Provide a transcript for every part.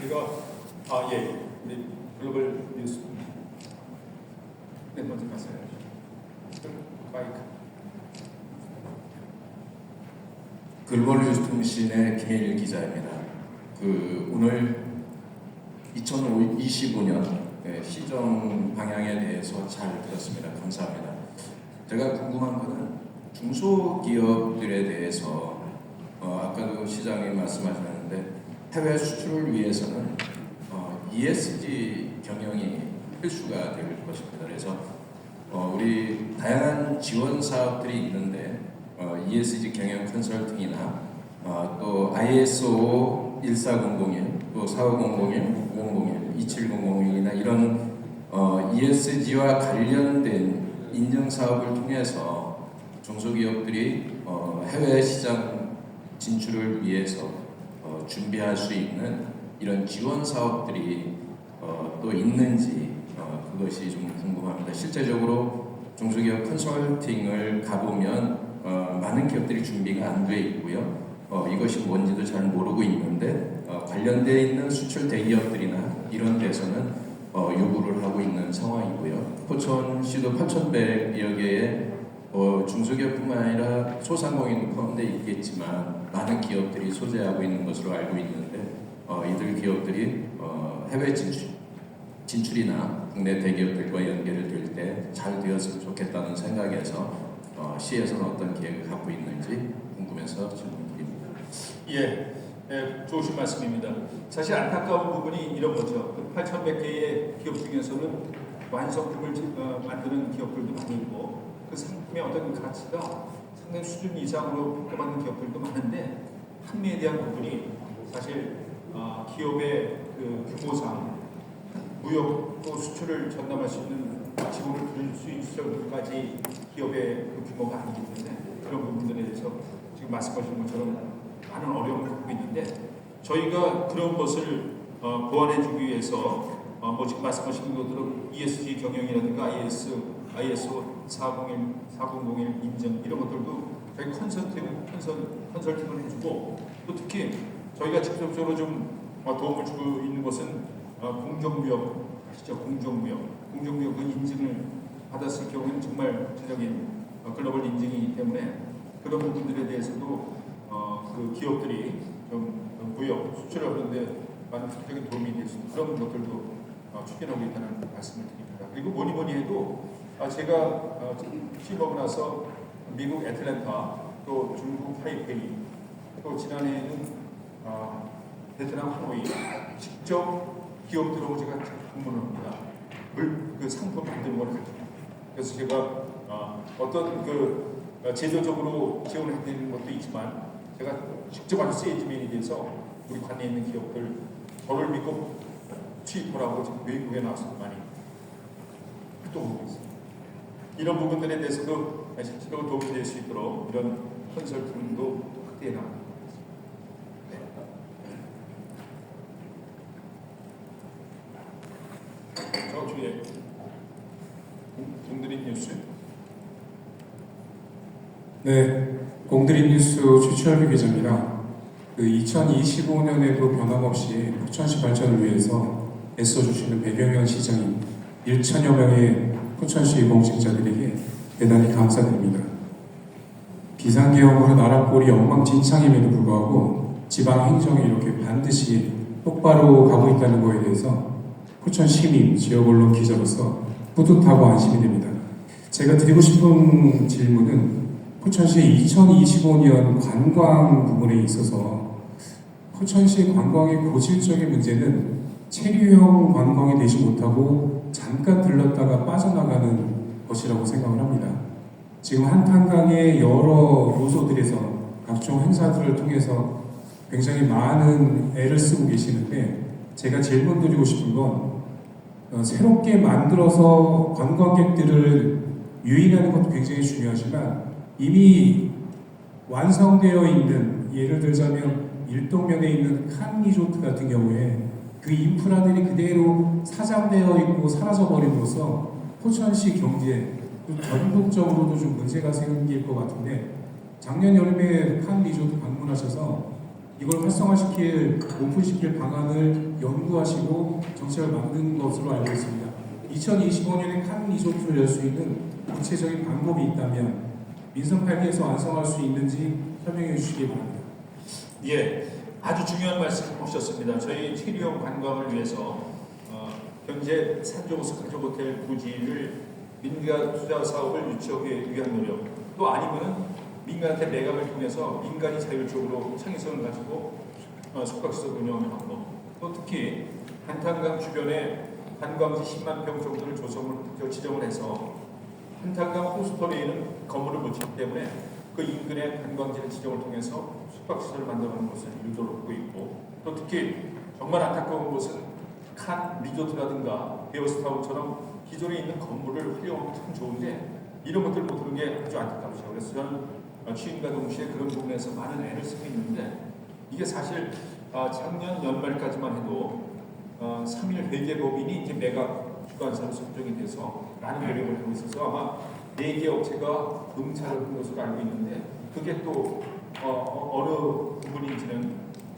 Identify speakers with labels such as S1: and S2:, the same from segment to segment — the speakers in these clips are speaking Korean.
S1: 제가 우리 글로벌 뉴스 먼저 가세요. 마이크.
S2: 글로벌 뉴스 통신의 김혜일 기자입니다. 오늘 2025년 시정 방향에 대해서 잘 들었습니다. 감사합니다. 제가 궁금한 것은 중소기업들에 대해서 아까도 시장님 말씀하셨는데 해외 수출을 위해서는 ESG 경영이 필수가 될 것입니다. 그래서 우리 다양한 지원 사업들이 있는데 ESG 경영 컨설팅이나 또 ISO 14001, 또 45001, 501, 27001이나 이런 ESG와 관련된 인증 사업을 통해서 중소기업들이 해외 시장 진출을 위해서 준비할 수 있는 이런 지원 사업들이 또 있는지 그것이 좀 궁금합니다. 실제적으로 중소기업 컨설팅을 가보면 많은 기업들이 준비가 안 돼 있고요. 이것이 뭔지도 잘 모르고 있는데 관련되어 있는 수출 대기업들이나 이런 데서는 요구를 하고 있는 상황이고요. 포천시도 8,100여 개의 중소기업뿐만 아니라 소상공인도 포함되어 있겠지만 많은 기업들이 소재하고 있는 것으로 알고 있는데 이들 기업들이 해외 진출이나 국내 대기업들과 연결이 될 때 잘 되었으면 좋겠다는 생각에서 시에서는 어떤 계획을 갖고 있는지 궁금해서 질문드립니다.
S1: 좋으신 말씀입니다. 사실 안타까운 부분이 이런 거죠. 8,100개의 기업 중에서는 완성품을 만드는 기업들도 많이 있고 그 상품의 어떤 가치가 상당히 수준 이상으로 평가받는 기업들도 많은데 판매에 대한 부분이 사실 기업의 그 규모상 무역 또 수출을 전담할 수 있는 지분을 줄 수 있을 정도까지 기업의 그 규모가 아니기 때문에 그런 부분들에 대해서 지금 말씀하신 것처럼 많은 어려움을 갖고 있는데 저희가 그런 것을 보완해주기 위해서 지금 말씀하신 것처럼 ESG 경영이라든가 ISO 401 인증 이런 것들도 저희 컨설팅을 해주고 또 특히 저희가 직접적으로 좀 도움을 주고 있는 것은 공정무역 그 인증을 받았을 경우에는 정말 구체적인 글로벌 인증이기 때문에 그런 부분들에 대해서도 그 기업들이 좀 무역 수출을 하는데 많은 구체적인 도움이 될 수 있는 그런 것들도 추진하고 있다는 말씀을 드립니다. 그리고 뭐니 해도 제가 취임하고 나서 미국 애틀랜타 또 중국 타이페이 또 지난해에는 베트남 하노이 직접 기업들하고 제가 방문을 합니다. 그 상품 만드는 걸 가지고. 그래서 제가 어떤 그 제도적으로 지원을 해드리는 것도 있지만 제가 직접 아주 세일즈맨이 돼서 우리 관내에 있는 기업들 저를 믿고 취입하라고 지금 외국에 나와서 많이 활동하고 있습니다. 이런 부분들에 대해서도 실질적으로 도움이 될 수 있도록 이런 컨설팅도 확대해 나갑니다. 저주에 공드린 뉴스.
S3: 네, 공드린 뉴스 최철규 기자입니다. 2025년에도 변함없이 포천시 발전을 위해서 애써주시는 100여 명 시장인 1천여 명의 포천시 공직자들에게 대단히 감사드립니다. 비상계엄으로 나라 꼴이 엉망진창임에도 불구하고 지방 행정이 이렇게 반드시 똑바로 가고 있다는 것에 대해서 포천 시민, 지역 언론 기자로서 뿌듯하고 안심이 됩니다. 제가 드리고 싶은 질문은 포천시 2025년 관광 부분에 있어서 포천시 관광의 고질적인 문제는 체류형 관광이 되지 못하고 잠깐 들렀다가 빠져나가는 것이라고 생각을 합니다. 지금 한탄강의 여러 요소들에서 각종 행사들을 통해서 굉장히 많은 애를 쓰고 계시는데 제가 질문 드리고 싶은 건 새롭게 만들어서 관광객들을 유인하는 것도 굉장히 중요하지만 이미 완성되어 있는 예를 들자면 일동면에 있는 칸 리조트 같은 경우에 그 인프라들이 그대로 사장되어 있고 사라져버림으로써 포천시 경제 전국적으로도 좀 문제가 생길 것 같은데 작년 여름에 칸 리조트 방문하셔서 이걸 활성화시킬, 오픈시킬 방안을 연구하시고 정책을 만든 것으로 알고 있습니다. 2025년에 칸 리조트를 열 수 있는 구체적인 방법이 있다면 민선 8기에서 완성할 수 있는지 설명해 주시기 바랍니다.
S1: 예, 아주 중요한 말씀 해주셨습니다. 저희 체류형 관광을 위해서 현재 산조호수 가족호텔 부지를 민간 투자 사업을 유치하기 위한 노력, 또 아니면은 민간한테 매각을 통해서 민간이 자율적으로 창의성을 가지고 숙박시설 운영하는 방법, 또 특히 한탄강 주변에 관광지 10만 평 정도를 지정을 해서 한탄강 호수터리에는 건물을 못 짓기 때문에 그 인근의 관광지를 지정을 통해서 숙박시설을 만들어가는 것을 유도를 하고 있고, 또 특히 정말 안타까운 것은 칸 리조트라든가 베어스타운처럼 기존에 있는 건물을 활용하면 참 좋은데 이런 것들을 못하는 게 아주 안타깝죠. 그래서 저는 취임과 동시에 그런 부분에서 많은 애를 쓰고 있는데, 이게 사실 작년 연말까지만 해도 3일 회계법인이 이제 매각 주관사로 선정이 돼서 많은 노력을 하고 있어서 아마 4개 업체가 응찰을 한 것으로 알고 있는데, 그게 또 어느 부분인지는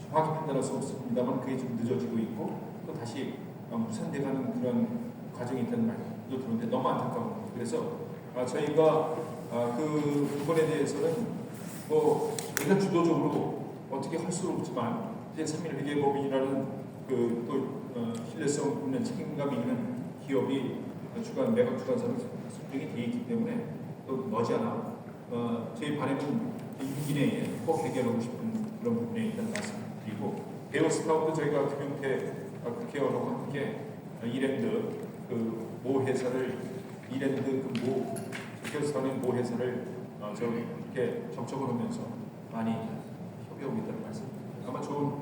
S1: 정확히 판단할 수 없습니다만 그게 좀 늦어지고 있고 또 다시 무산돼가는 그런 과정이 있다는 말도 들었는데 너무 안타까운 거예요. 그래서 저희가 그 부분에 대해서는 뭐 일단 주도적으로 어떻게 할 수는 없지만 이제 3일 회계법인이라는 그 또 신뢰성 있는 책임감 있는 기업이 매각 주관사로 선정이 되어 있기 때문에 또 머지않아 저희 반에는 6일 내에 꼭 해결하고 싶은 그런 부분에 있다는 말씀드리고, 베어스타운도 저희가 김용태 국회의원하고 함께 이랜드 모 회사를 베어스타운의 모 회사를 이렇게 접촉을 하면서 많이 협의하고 있다는 말씀. 아마 좋은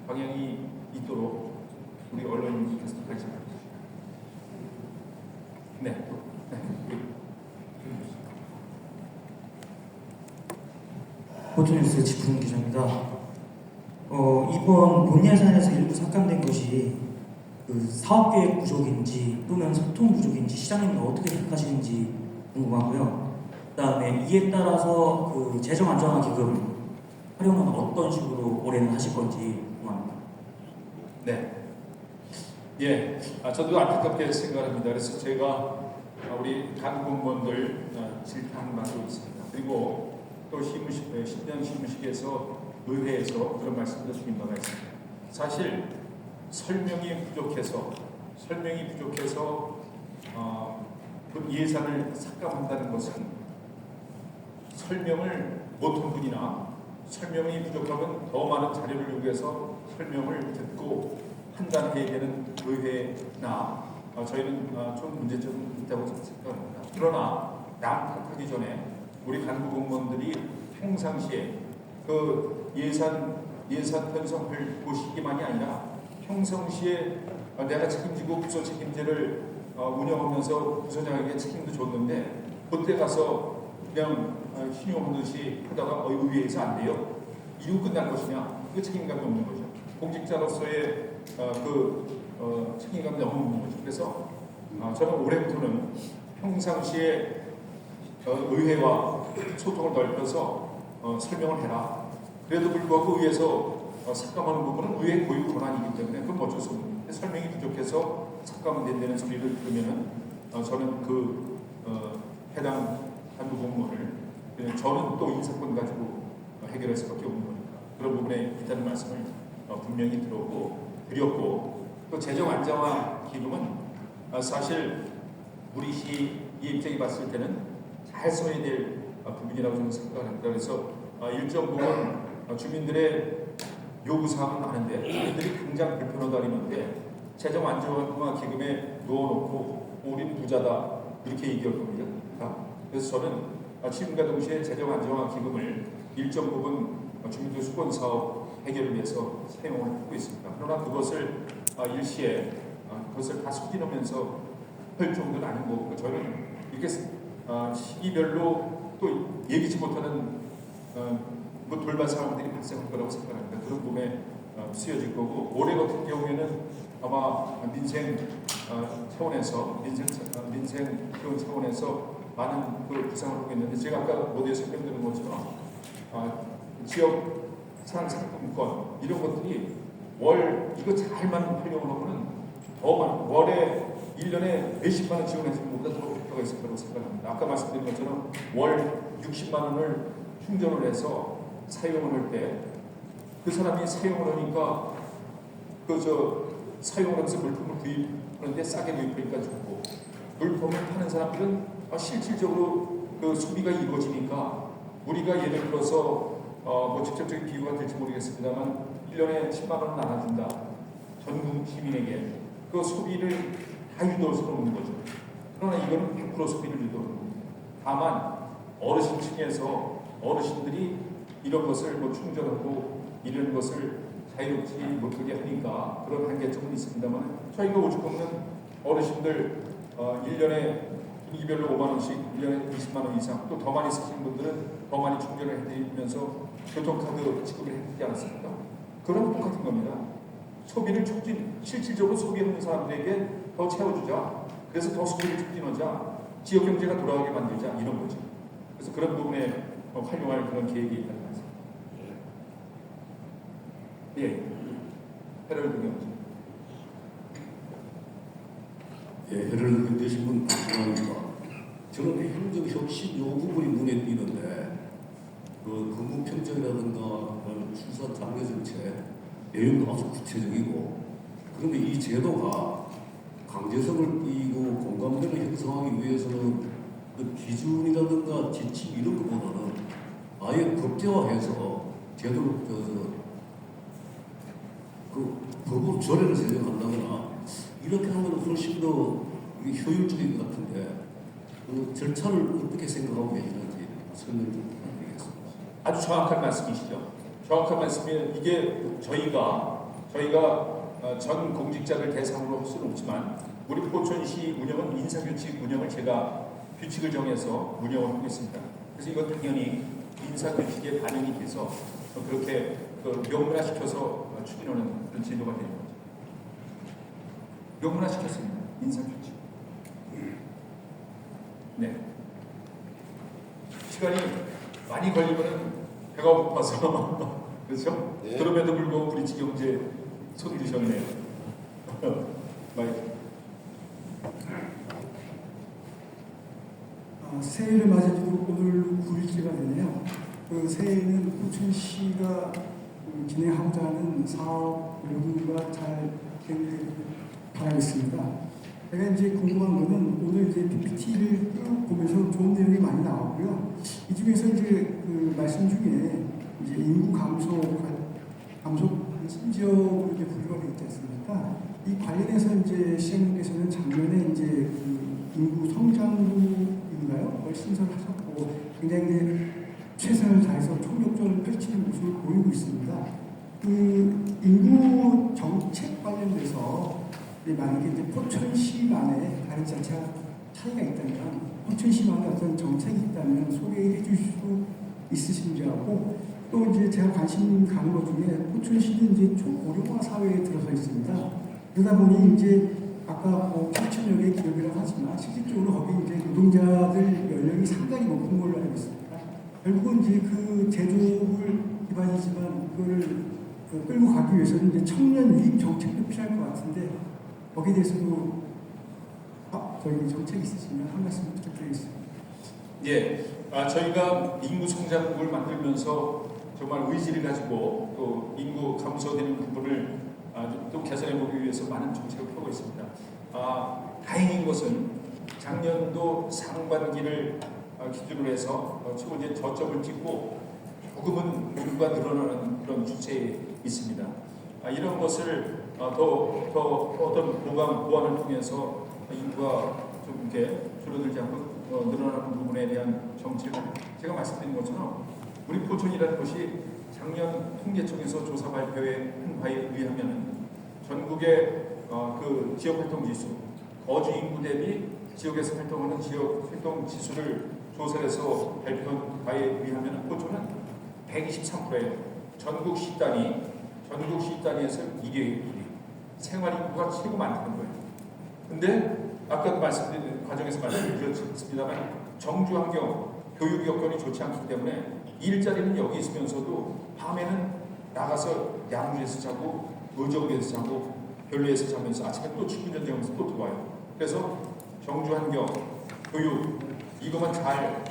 S1: 방향이 있도록 우리 언론인께서 관심 가져주시죠. 네.
S4: 포토뉴스 지훈 기자입니다. 이번 본 예산에서 일부 삭감된 것이 그 사업계획 부족인지 또는 소통 부족인지 시장님은 어떻게 생각하시는지 궁금하고요. 그다음에 이에 따라서 그 재정 안정화 기금 활용은 어떤 식으로 올해는 하실 건지 궁금합니다.
S1: 네. 예, 저도 안타깝게 생각합니다. 그래서 제가 우리 간 공무원들 질타하는 바도 있습니다. 그리고 또 신년 시무식에서 의회에서 그런 말씀도 드린 바가 있습니다. 사실 설명이 부족해서 그 예산을 삭감한다는 것은 설명을 못한 분이나 설명이 부족하면 더 많은 자료를 요구해서 설명을 듣고 판단해야 되는 의회나 저희는 좀 문제점이 있다고 생각합니다. 그러나 남 탓하기 전에 우리 간부 공무원들이 평상시에 그 예산 편성을 보시기만이 아니라 평상시에 내가 책임지고 부서 책임제를 운영하면서 부서장에게 책임도 줬는데 그때 가서 그냥 신용하듯이 하다가 의회에서 안 돼요. 이러고 끝날 것이냐? 그 책임감이 없는 거죠. 공직자로서의 책임감이 너무 없는 거죠. 그래서 저는 올해부터는 평상시에 의회와 소통을 넓혀서 설명을 해라. 그래도 불구하고 의회에서 삭감하는 부분은 의회 고유 권한이기 때문에 그건 어쩔 수 없는 거예요. 설명이 부족해서 삭감은 된다는 소리를 들으면은 저는 해당 간부 공무원을 저는 또 인사권 가지고 해결할 수밖에 없는 거니까 그런 부분에 있다는 말씀을 분명히 드렸고, 또 재정 안정화 기금은 사실 우리 시의 입장에 봤을 때는 잘 써야 될 부분이라고 저는 생각합니다. 그래서 일정 부분 주민들의 요구사항은 많은데 주민들이 당장 불편하다 이러는데 재정 안정화 기금에 넣어놓고 우리는 부자다 이렇게 얘기할 겁니다. 그래서 저는 취임과 동시에 재정 안정화 기금을 일정 부분 주민들 수건 사업 해결을 위해서 사용을 하고 있습니다. 그러나 그것을 일시에 그것을 다 소진하면서 할 정도는 아닌 거고, 저는 이렇게 시기별로 또 예기치 못하는 돌발 상황들이 발생할 거라고 생각합니다. 그런 부분에 쓰여질 거고, 올해 같은 경우에는 아마 민생 차원에서 민생 지원 차원에서 많은 그 구상을 하고 있는데, 제가 아까 모두에 설명드린 것처럼 지역 사랑상품권 이런 것들이 월 이거 잘만 활용을 하면은 더 월에 1년에 몇십만 원 지원해주는 것보다 더 효과가 있을 거라고 생각합니다. 아까 말씀드린 것처럼 월 60만 원을 충전을 해서 사용을 할 때 그 사람이 사용을 하니까 사용을 하면서 물품을 구입하는데 싸게 구입하니까 좋고 물품을 파는 사람들은 실질적으로 그 소비가 이루어지니까 우리가 예를 들어서 뭐 직접적인 비유가 될지 모르겠습니다만 1년에 10만 원을 나눠준다. 전 시민에게 그 소비를 다 유도할 수는 없는 거죠. 그러나 이거는 100% 소비를 유도하는 겁니다. 다만 어르신층에서 어르신들이 이런 것을 뭐 충전하고 이런 것을 자유롭지 못하게 하니까 그런 한계점은 있습니다만 저희가 오죽 없는 어르신들 1년에 분기별로 5만 원씩 1년에 20만 원 이상 또 더 많이 쓰시는 분들은 더 많이 충전을 해드리면서 교통카드 지급을 해드리지 않았습니까? 그런 똑같은 겁니다. 소비를 실질적으로 소비하는 사람들에게 더 채워주자. 그래서 더 소비를 촉진하자. 지역 경제가 돌아가게 만들자. 이런 거죠. 그래서 그런 부분에 활용할 그런 계획이 있다는 말씀. 예. 헤럴드 경제.
S5: 예, 헤럴드 되신 분 감사합니다. 저는 행정혁신 요 부분이 눈에 띄는데 그 근무평정이라든가 출산 장려 정책 내용도 아주 구체적이고 그런데 이 제도가 강제성을 띠고 공감대를 형성하기 위해서는 그 기준이라든가 지침 이런 것보다는 아예 법제화해서 제도를 그 법으로 조례를 제정한다거나 이렇게 하면 훨씬 더 효율적인 것 같은데 그 절차를 어떻게 생각하고 계시는지 설명 좀 부탁드리겠습니다.
S1: 아주 정확한 말씀이시죠. 정확한 말씀이 이게 저희가 전 공직자를 대상으로 할 수는 없지만 우리 포천시 운영은 인사규칙 운영을 제가 규칙을 정해서 운영을 하고 있습니다. 그래서 이건 당연히 인사규칙에 반영이 돼서 그렇게 명문화시켜서 추진하는 그런 제도가 되는 거죠. 명문화시켰습니다. 인사규칙. 네. 시간이 많이 걸리면은 배가 고파서 그렇죠?
S5: 네.
S1: 그럼에도 불구하고 우리 지경제 손 드셨네요. 마이크.
S6: 새해를 맞이해도 오늘 9일째가 되네요. 그 새해에는 포천시가 진행하고자 하는 사업 모두가 잘 되길 바라겠습니다. 제가 이제 궁금한 거는 오늘 이제 PPT를 쭉 보면서 좋은 내용이 많이 나왔고요. 이 중에서 이제 그 말씀 중에 이제 인구 감소 심지어 이제 분류가 되어 있지 않습니까? 이 관련해서 이제 시장님께서는 작년에 이제 그 인구 성장률인가요? 신설을 하셨고 굉장히 최선을 다해서 총력전을 펼치는 모습을 보이고 있습니다. 그 인구 정책 관련돼서 만약에 이제 포천시만의 다른 자체가 차이가 있다면 포천시만의 어떤 정책이 있다면 소개해 주실 수 있으신지 하고 또 이제 제가 관심 가는 것 중에 포천시는 이제 초고령화 사회에 들어서 있습니다. 그러다 보니 이제 아까 뭐 8천여 개의 기업이라고 하지만 실질적으로 거기 이제 노동자들 연령이 상당히 높은 걸로 알고 있습니다. 결국은 이제 그 제조업을 기반이지만 그걸 끌고 가기 위해서는 이제 청년 유입 정책도 필요할 것 같은데 거기에 대해서도 저희 정책이 있으시면 한 말씀 부탁드리겠습니다.
S1: 예, 저희가 인구 성장국을 만들면서 정말 의지를 가지고 또 인구 감소되는 부분을 또 개선해 보기 위해서 많은 정책을 펴고 있습니다. 다행인 것은 작년도 상반기를 기준으로 해서 최고 이제 저점을 찍고 조금은 인구가 늘어나는 그런 추세에 있습니다. 이런 것을 더 어떤 보완을 통해서 인구가 좀 이렇게 줄어들지 않고 늘어나는 부분에 대한 정책을 제가 말씀드린 것처럼 우리 포천이라는 것이 작년 통계청에서 조사 발표한 바에 의하면 전국의 그 지역 활동 지수, 거주 인구 대비 지역에서 활동하는 지역 활동 지수를 조사해서 발표한 바에 의하면 포천은 123%예요. 전국 시 단위에서 1위예요. 생활 인구가 최고 많다는 거예요. 근데 아까 말씀드린 과정에서 말씀드렸습니다만 정주 환경, 교육 여건이 좋지 않기 때문에 일자리는 여기 있으면서도 밤에는 나가서 양주에서 자고 의정부에서 자고 별내에서 자면서 아침에 또 축구전쟁하면서 또 들어와요. 그래서 경주 환경, 교육 이것만 잘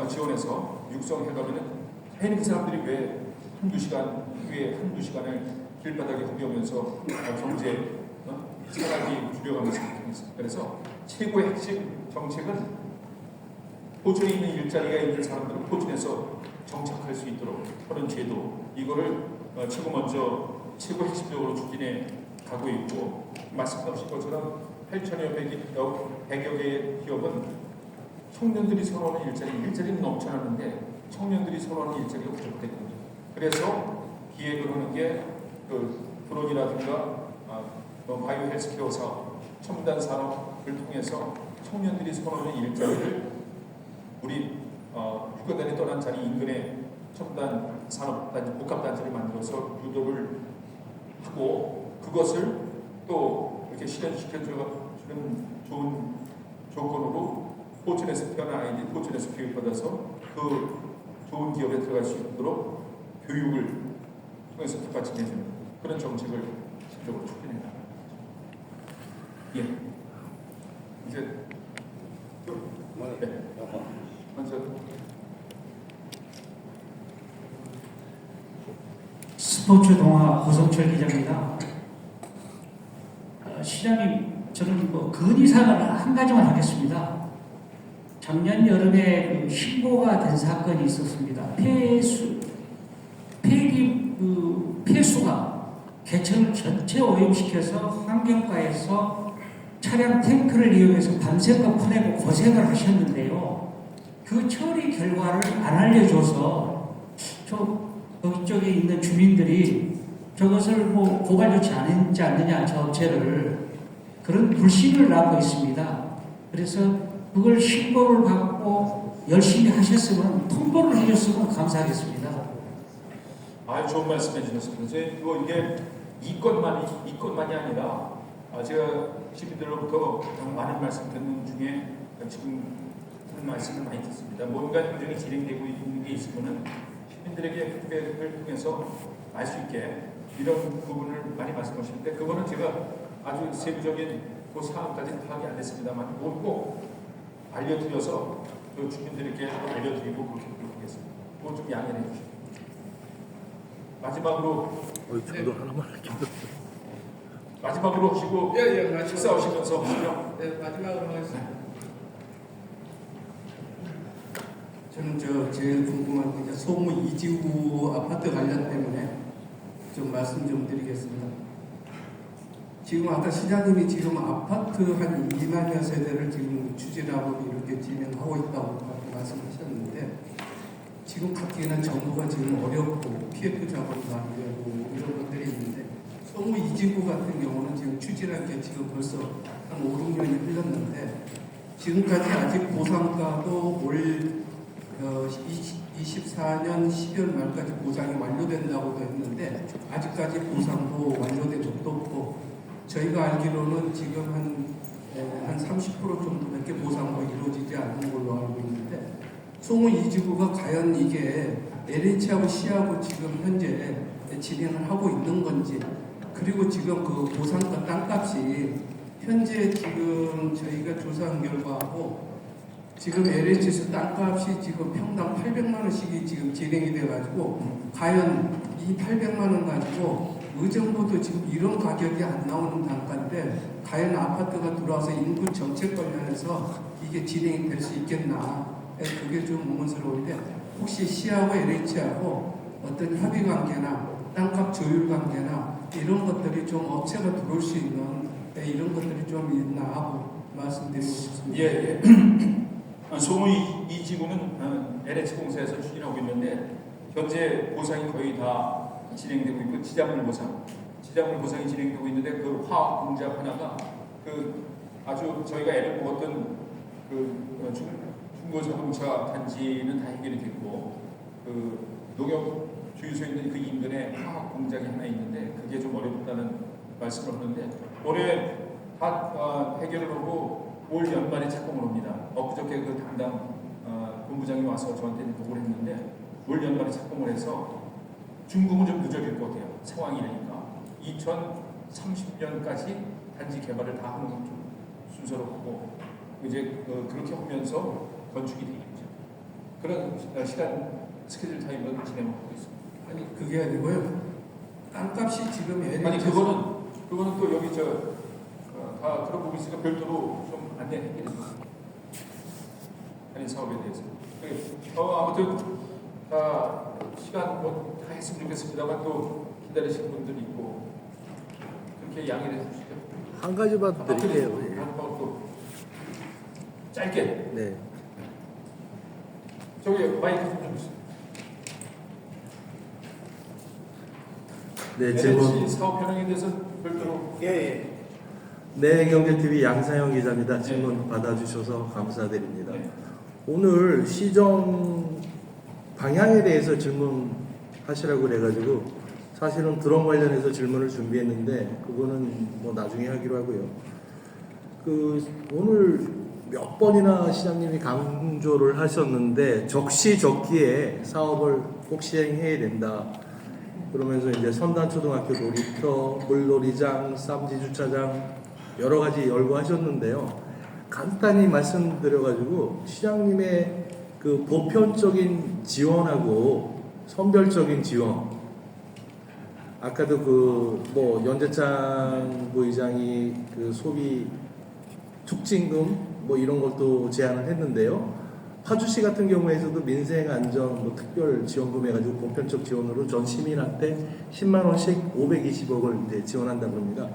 S1: 지원해서 육성해가면은 괜히 그 사람들이 왜 한두 시간을 길바닥에 허비하면서 경제 생활이 줄여가면서 있습니다. 그래서 최고의 핵심 정책은 포천에 있는 일자리가 있는 사람들은 포천에서 정착할 수 있도록 하는 제도 이거를 최고 핵심적으로 추진해 가고 있고 말씀하신 것처럼 8천여 100여 개의 기업은 청년들이 선호하는 일자리는 넘쳐나는데 청년들이 선호하는 일자리가 부족했거든요. 그래서 기획을 하는 게 드론이라든가 바이오 헬스케어 사업, 첨단 산업을 통해서 청년들이 선호하는 일자리를 우리 휴가단에 떠난 자리 인근에 첨단 산업단지, 복합단지를 만들어서 유도를 하고 그것을 또 이렇게 실현시켜주는 좋은 조건으로 포천에서 태어난 아이들이 포천에서 교육받아서 그 좋은 기업에 들어갈 수 있도록 교육을 통해서 뒷받침해주는 그런 정책을 실질적으로 추진해 나갑니다. 예. 이제 네. 먼저
S7: 스포츠 동아 고성철 기자입니다. 시장님, 저는 건의사항을 한 가지만 하겠습니다. 작년 여름에 신고가 된 사건이 있었습니다. 폐수가 개천을 전체 오염시켜서 환경과에서 차량 탱크를 이용해서 밤새껏 퍼내고 고생을 하셨는데요. 그 처리 결과를 안 알려줘서 거기 있는 주민들이 저것을 고발 조치 안 했지 않느냐, 저 업체를. 그런 불신을 낳고 있습니다. 그래서 그걸 신고를 받고 열심히 하셨으면, 통보를 해줬으면 감사하겠습니다.
S1: 좋은 말씀 해주셨습니다. 이게 이건만이 아니라 제가 시민들로부터 많은 말씀 듣는 중에 지금 그런 말씀을 많이 듣습니다. 뭔가 행정이 진행되고 있는 게 있으면은 시민들에게 피드백을 통해서 알 수 있게 이런 부분을 많이 말씀하시는데 그거는 제가 아주 세부적인 그 사항까지는 파악이 안 됐습니다만 꼭 알려드려서 그 주민들에게 알려드리고 그렇게 하겠습니다. 그건 좀 양해해 주시고 마지막으로
S8: 저도 하나만 할게요.
S1: 마지막으로 하시고 식사하시면서 하시죠.
S9: 네, 마지막으로 하겠습니다. 저는 제일 궁금한 게 소무 이지구 아파트 관련 때문에 좀 말씀 좀 드리겠습니다. 지금 아까 시장님이 지금 아파트 한 2만여 세대를 지금 추진하고 이렇게 진행하고 있다고 말씀하셨는데 지금 갖기에는 정부가 지금 어렵고 PF 작업도 안 되고 이런 것들이 있는데 소무 이지구 같은 경우는 지금 추진한 게 지금 벌써 한 5, 6년이 흘렀는데 지금까지 아직 보상가도 올 24년 12월 말까지 보상이 완료된다고도 했는데 아직까지 보상도 완료된 적도 없고 저희가 알기로는 지금 한 30% 정도밖에 보상도 이루어지지 않는 걸로 알고 있는데 소무 이지구가 과연 이게 LH하고 C하고 지금 현재 진행을 하고 있는 건지 그리고 지금 그 보상가 땅값이 현재 지금 저희가 조사한 결과하고 지금 LH에서 땅값이 지금 평당 800만 원씩이 지금 진행이 돼가지고 과연 이 800만 원 가지고 의정부도 지금 이런 가격이 안 나오는 단가인데 과연 아파트가 들어와서 인구 정책 관련해서 이게 진행이 될 수 있겠나 그게 좀 의문스러운데 혹시 C하고 LH하고 어떤 협의 관계나 땅값 조율 관계나 이런 것들이 좀 업체가 들어올 수 있는 이런 것들이 좀 있나 하고 말씀드리고 싶습니다.
S1: 예. 소무 이지구는 LH공사에서 추진하고 있는데 현재 보상이 거의 다 진행되고 있고 지작물 보상이 진행되고 있는데 그 화학 공장 하나가 그 아주 저희가 애를 먹었던 그 중고자동차 단지는 다 해결이 됐고 그 농협 주유소에 있는 그 인근에 화학 공장이 하나 있는데 그게 좀 어렵다는 말씀을 하는데 올해 다 해결을 하고 올 연말에 착공을 합니다. 엊그저께 그 담당 본부장이 와서 저한테 보고를 했는데 올 연말에 착공을 해서 중국은 좀 늦어질 것 같아요. 상황이 이러니까 2030년까지 단지 개발을 다 하는 건 좀 순서롭고 이제 그렇게 하면서 건축이 되겠죠. 그런 시간 스케줄 타임으로 진행하고 있습니다.
S9: 아니 그게 아니고요. 땅값이 지금
S1: 아니 그거는 또 여기 다 그런 부분이 있으니까 별도로 좀 안내해드립니다. 아니 사업에 대해서. 아무튼 시간 뭐 다 했으면 좋겠습니다만 또 기다리시는 분들이 있고 그렇게 양해를 해주시죠.
S8: 한 가지만 드릴게요. 예.
S1: 또 짧게.
S8: 네.
S1: 저기 마이크 좀 주세요.
S8: 네, 질문.
S1: 사업 현황에 대해서 별도로.
S8: 네, 경제TV 양상영 기자입니다. 질문 받아주셔서 감사드립니다.
S1: 네.
S8: 오늘 시정 방향에 대해서 질문하시라고 그래가지고 사실은 드론 관련해서 질문을 준비했는데 그거는 뭐 나중에 하기로 하고요. 오늘 몇 번이나 시장님이 강조를 하셨는데 적시적기에 사업을 꼭 시행해야 된다. 그러면서 이제 선단초등학교 놀이터, 물놀이장, 쌈지 주차장 여러 가지 열거하셨는데요. 간단히 말씀드려가지고 시장님의 그 보편적인 지원하고 선별적인 지원. 아까도 뭐 연재창 부의장이 소비 촉진금 뭐 이런 것도 제안을 했는데요. 파주시 같은 경우에서도 민생안전 뭐 특별 지원금 해가지고 보편적 지원으로 전 시민한테 10만 원씩 520억을 이제 지원한다고 합니다.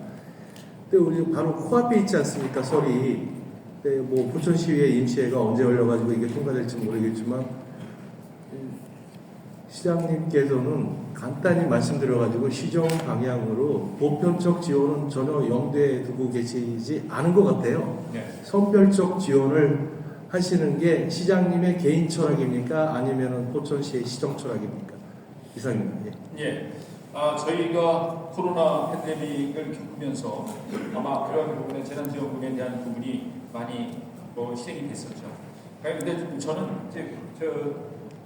S8: 근데 우리 바로 코앞에 있지 않습니까? 설이. 근데 뭐 부천시의회 임시회가 언제 열려가지고 이게 통과될지 모르겠지만 시장님께서는 간단히 말씀드려가지고 시정 방향으로 보편적 지원은 전혀 염두에 두고 계시지 않은 것 같아요.
S1: 네.
S8: 선별적 지원을 하시는 게 시장님의 개인 철학입니까? 아니면 포천시의 시정 철학입니까? 이상입니다.
S1: 예. 저희가 코로나 팬데믹을 겪으면서 아마 그런 부분에 재난지원금에 대한 부분이 많이 실행이 됐었죠. 그런데 저는 이제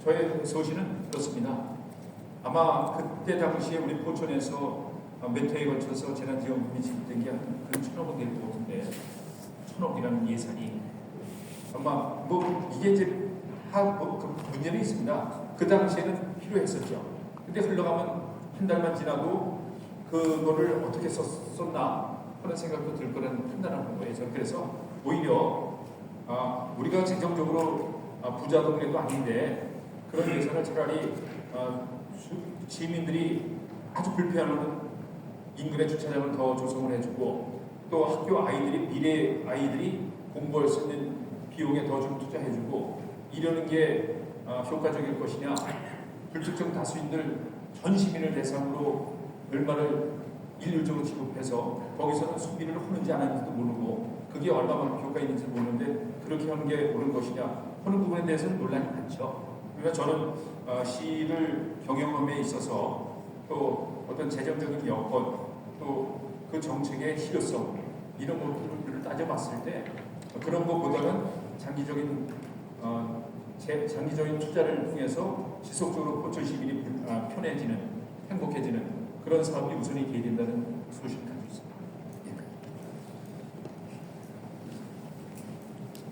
S1: 저의 소신은 그렇습니다. 아마 그때 당시에 우리 포천에서 몇 회에 걸쳐서 재난지원금이 지급된 게 한 1,000억 될 것 같은데 1,000억이라는 예산이 아마 이게 이제 문제는 있습니다. 그 당시에는 필요했었죠. 근데 흘러가면 한 달만 지나도 그거를 어떻게 썼나 하는 생각도 들 거라는 판단하는 거예요. 저는 그래서 오히려 우리가 재정적으로 부자 동네도 아닌데 그런 예산을 차라리 시민들이 아주 불편해하는 인근의 주차장을 더 조성을 해주고 또 학교 아이들이 미래 아이들이 공부할 수 있는 비용에 더 좀 투자해주고 이러는 게 효과적일 것이냐 불특정 다수인들 전 시민을 대상으로 얼마를 일률적으로 지급해서 거기서는 소비를 하는지 안 하는지도 모르고 그게 얼마만큼 효과 있는지 모르는데 그렇게 하는 게 옳은 것이냐 하는 부분에 대해서는 논란이 많죠. 그러니까 저는 시를 경영함에 있어서 또 어떤 재정적인 여건 또 그 정책의 실효성 이런 것들을 따져봤을 때 그런 것보다는 장기적인 투자를 통해서 지속적으로 포천 시민이 편해지는 행복해지는 그런 사업이 우선이 돼야 된다는 소식을 가지고 있습니다.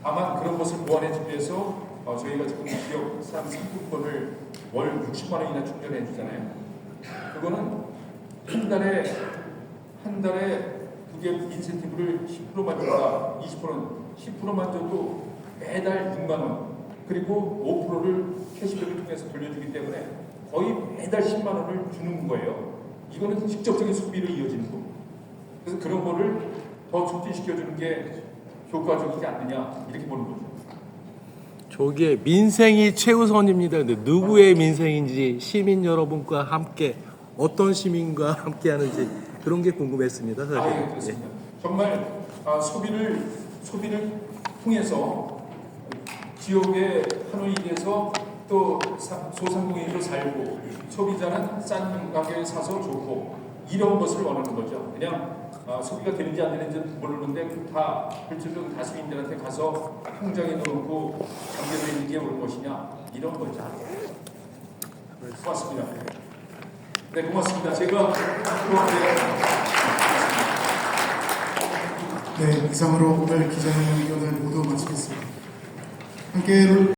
S1: 다만 그런 것을 보완해주기 위해서 저희가 지금 지역 상품권을 월 60만 원이나 충전해 주잖아요. 그거는 한 달에 그게 인센티브를 10%만 줘도 10%만 줘도 매달 6만 원 그리고 5%를 캐시백을 통해서 돌려주기 때문에 거의 매달 10만 원을 주는 거예요. 이거는 직접적인 소비로 이어지는 거고 그래서 그런 거를 더 촉진시켜주는 게 효과적이지 않느냐 이렇게 보는 거죠.
S8: 저게 민생이 최우선입니다. 근데 누구의 민생인지 시민 여러분과 함께 어떤 시민과 함께 하는지 그런 게 궁금했습니다. 사실.
S1: 예, 그렇습니다. 정말 소비를 통해서 지역의 한원이 돼서 또 소상공인으로 살고 소비자는 싼 가격에 사서 좋고 이런 것을 원하는 거죠. 그냥 소비가 되는지 안 되는지 모르는데 다 불출적 다수인들한테 가서 통장에 넣어놓고 잠겨져 있는 게 옳은 것이냐 이런 거죠. 고맙습니다. 네, 고맙습니다. 제가 앞으로
S10: 네, 이상으로 오늘 기자회견을 모두 마치겠습니다. 함께